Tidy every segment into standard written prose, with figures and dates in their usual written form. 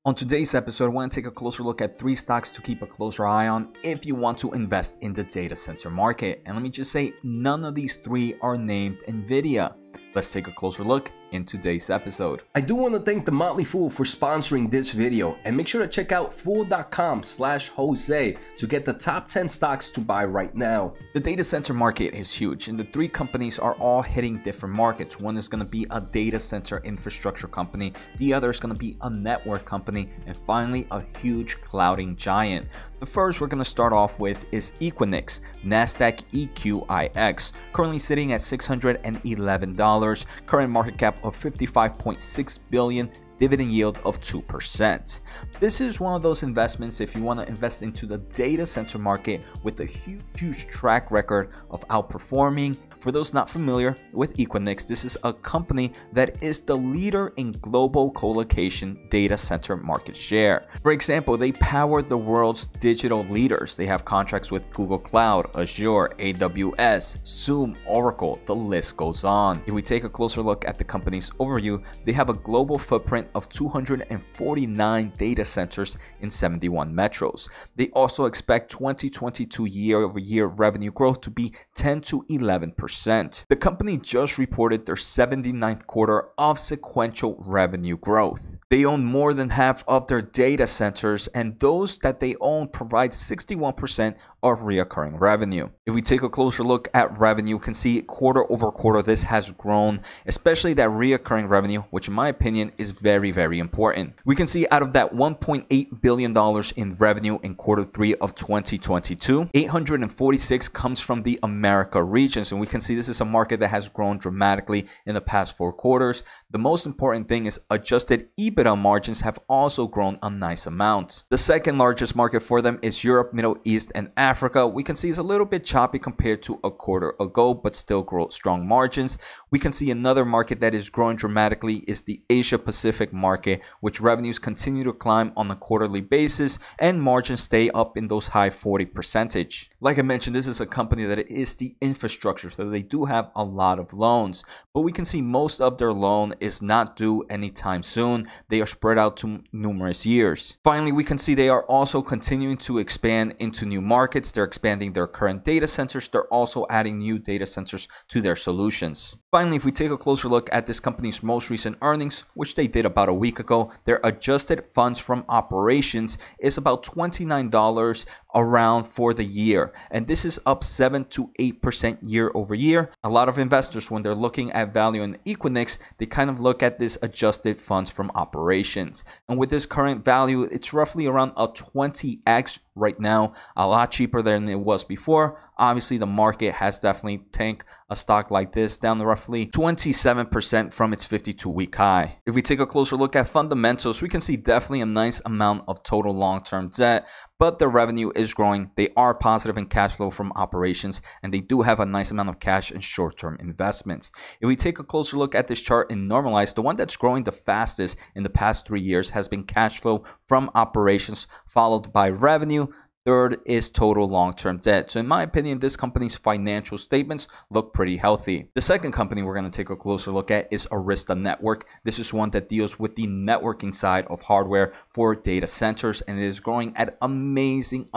On today's episode, I want to take a closer look at 3 stocks to keep a closer eye on if you want to invest in the data center market. And let me just say, none of these 3 are named NVIDIA. Let's take a closer look in today's episode. I do want to thank The Motley Fool for sponsoring this video, and make sure to check out fool.com/Jose to get the top 10 stocks to buy right now. The data center market is huge, and the 3 companies are all hitting different markets. One is going to be a data center infrastructure company, the other is going to be a network company, and finally a huge clouding giant. The first we're going to start off with is Equinix, Nasdaq EQIX, currently sitting at $611, current market cap of $55.6 billion, dividend yield of 2%. This is one of those investments if you want to invest into the data center market with a huge track record of outperforming. For those not familiar with Equinix, this is a company that is the leader in global colocation data center market share. For example, they power the world's digital leaders. They have contracts with Google Cloud, Azure, AWS, Zoom, Oracle, the list goes on. If we take a closer look at the company's overview, they have a global footprint of 249 data centers in 71 metros. They also expect 2022 year-over-year revenue growth to be 10 to 11%. The company just reported their 79th quarter of sequential revenue growth. They own more than half of their data centers, and those that they own provide 61% of recurring revenue. If we take a closer look at revenue, you can see quarter over quarter this has grown, especially that recurring revenue, which in my opinion is very important. We can see out of that $1.8 billion in revenue in quarter 3 of 2022, 846 comes from the America regions, and we can see this is a market that has grown dramatically in the past 4 quarters. The most important thing is adjusted EBITDA margins have also grown a nice amount. The second largest market for them is Europe, Middle East, and Africa. We can see it's a little bit choppy compared to a quarter ago, but still strong margins. We can see another market that is growing dramatically is the Asia Pacific market, which revenues continue to climb on a quarterly basis and margins stay up in those high 40%. Like I mentioned, this is a company that is the infrastructure, so they do have a lot of loans, but we can see most of their loan is not due anytime soon. They are spread out to numerous years. Finally, we can see they are also continuing to expand into new markets. They're expanding their current data centers. They're also adding new data centers to their solutions. Finally, if we take a closer look at this company's most recent earnings, which they did about a week ago, their adjusted funds from operations is about $29 around for the year, and this is up 7 to 8% year over year. A lot of investors, when they're looking at value in Equinix, they kind of look at this adjusted funds from operations, and with this current value, it's roughly around a 20x right now, a lot cheaper than it was before. Obviously, the market has definitely tanked a stock like this down to roughly 27% from its 52-week high. If we take a closer look at fundamentals, we can see definitely a nice amount of total long-term debt, but the revenue is growing. They are positive in cash flow from operations, and they do have a nice amount of cash and short-term investments. If we take a closer look at this chart and normalize, the one that's growing the fastest in the past 3 years has been cash flow from operations, followed by revenue. Third is total long-term debt. So in my opinion, this company's financial statements look pretty healthy. The second company we're going to take a closer look at is Arista Network. This is one that deals with the networking side of hardware for data centers, and it is growing at amazing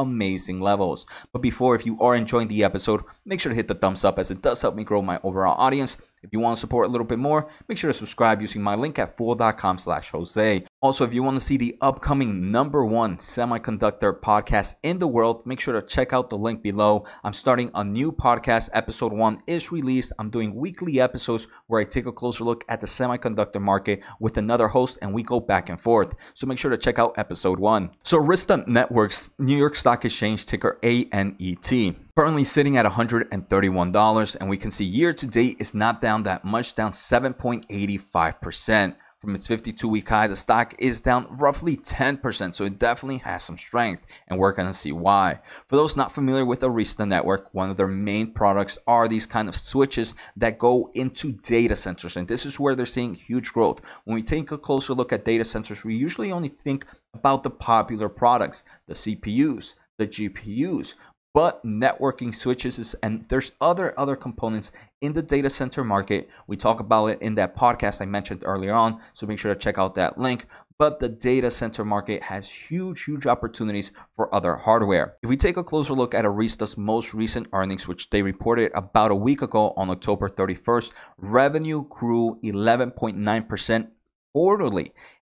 levels. But before, if you are enjoying the episode, make sure to hit the thumbs up, as it does help me grow my overall audience. If you want to support a little bit more, make sure to subscribe using my link at fool.com/Jose. Also, if you want to see the upcoming #1 semiconductor podcast in the world, make sure to check out the link below. I'm starting a new podcast. Episode 1 is released. I'm doing weekly episodes where I take a closer look at the semiconductor market with another host, and we go back and forth. So make sure to check out episode 1. So Arista Network's New York Stock Exchange, ticker ANET. Currently sitting at $131, and we can see year to date is not down that much, down 7.85%. From its 52-week high, the stock is down roughly 10%, so it definitely has some strength, and we're going to see why. For those not familiar with Arista Network, one of their main products are these kind of switches that go into data centers, and this is where they're seeing huge growth. When we take a closer look at data centers, we usually only think about the popular products, the CPUs, the GPUs, but networking switches and there's other components in the data center market. We talk about it in that podcast I mentioned earlier on, so make sure to check out that link. but the data center market has huge opportunities for other hardware. If we take a closer look at Arista's most recent earnings, which they reported about a week ago on October 31st, revenue grew 11.9% quarterly.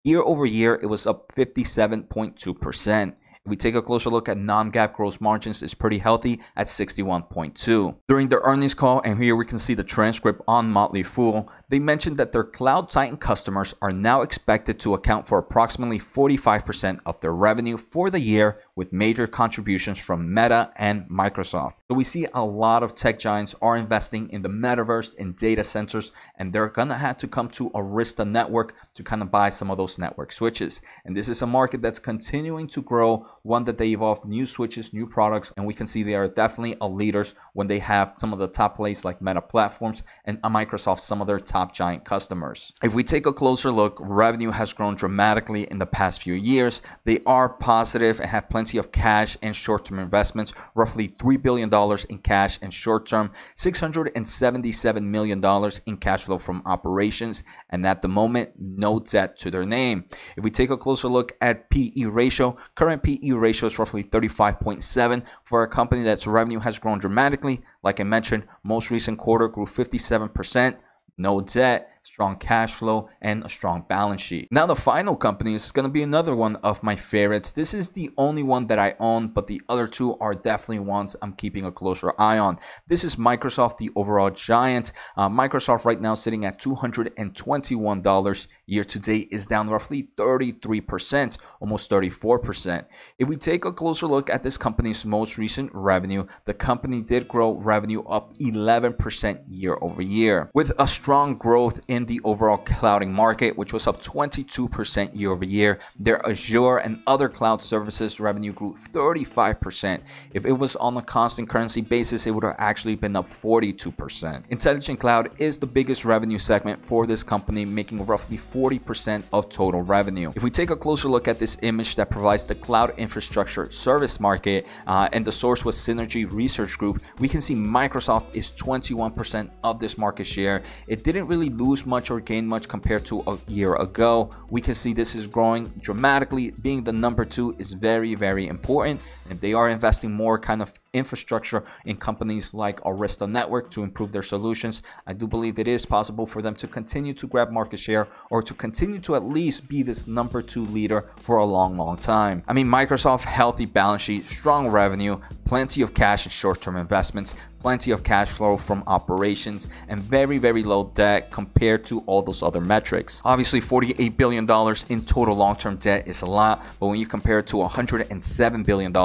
Year over year, it was up 57.2%. If we take a closer look at non-GAAP gross margins, it's pretty healthy at 61.2. During their earnings call, and here we can see the transcript on Motley Fool, they mentioned that their Cloud Titan customers are now expected to account for approximately 45% of their revenue for the year, with major contributions from Meta and Microsoft. So we see a lot of tech giants are investing in the metaverse and data centers, and they're gonna have to come to Arista Network to kind of buy some of those network switches. And this is a market that's continuing to grow, one that they evolve new switches, new products, and we can see they are definitely a leaders when they have some of the top plays like Meta Platforms and Microsoft, some of their top giant customers. If we take a closer look, revenue has grown dramatically in the past few years. They are positive and have plenty of cash and short-term investments, roughly $3 billion in cash and short-term, $677 million in cash flow from operations, and at the moment, no debt to their name. If we take a closer look at PE ratio, current PE ratio is roughly 35.7 for a company that's revenue has grown dramatically. Like I mentioned, most recent quarter grew 57%, no debt, strong cash flow, and a strong balance sheet. Now the final company is going to be another one of my favorites. This is the only one that I own, but the other two are definitely ones I'm keeping a closer eye on. This is Microsoft, the overall giant. Microsoft right now sitting at $221. Year to date is down roughly 33%, almost 34%. If we take a closer look at this company's most recent revenue, the company did grow revenue up 11% year over year, with a strong growth in the overall clouding market, which was up 22% year over year. Their Azure and other cloud services revenue grew 35%. If it was on a constant currency basis, it would have actually been up 42%. Intelligent Cloud is the biggest revenue segment for this company, making roughly 40% of total revenue. If we take a closer look at this image that provides the cloud infrastructure service market, and the source was Synergy Research Group, we can see Microsoft is 21% of this market share. It didn't really lose much or gain much compared to a year ago. We can see this is growing dramatically. Being the number 2 is very important, and they are investing more kind of infrastructure in companies like Arista Network to improve their solutions. I do believe it is possible for them to continue to grab market share, or to continue to at least be this number 2 leader for a long time. I mean, Microsoft, healthy balance sheet, strong revenue, plenty of cash and short-term investments, plenty of cash flow from operations, and very low debt compared to all those other metrics. Obviously, $48 billion in total long-term debt is a lot, but when you compare it to $107 billion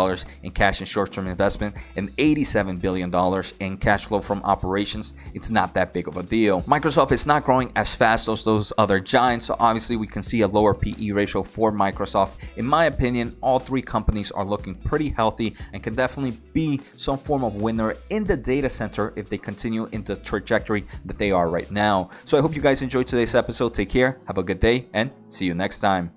in cash and short-term investment and $87 billion in cash flow from operations, it's not that big of a deal. Microsoft is not growing as fast as those other giants, so obviously we can see a lower PE ratio for Microsoft. In my opinion, all three companies are looking pretty healthy and can definitely be some form of winner in the data center if they continue in the trajectory that they are right now. So I hope you guys enjoyed today's episode. Take care, have a good day, and see you next time.